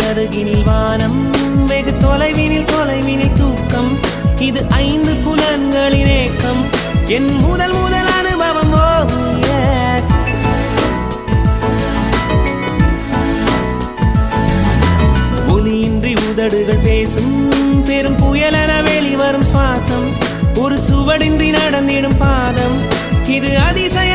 அருகினில் வானம் வெகு தொலைவினில் தூக்கம் இது 5 புலன்களின் ஏக்கம் என் முதல் அனுபவம் ஒலியின்றி உதடுகள் பேசும் பெரும் புயலென வெளிவரும் சுவாசம் ஒரு சுவடின்றி நடந்திடும் பாதம் இது அதிசயம்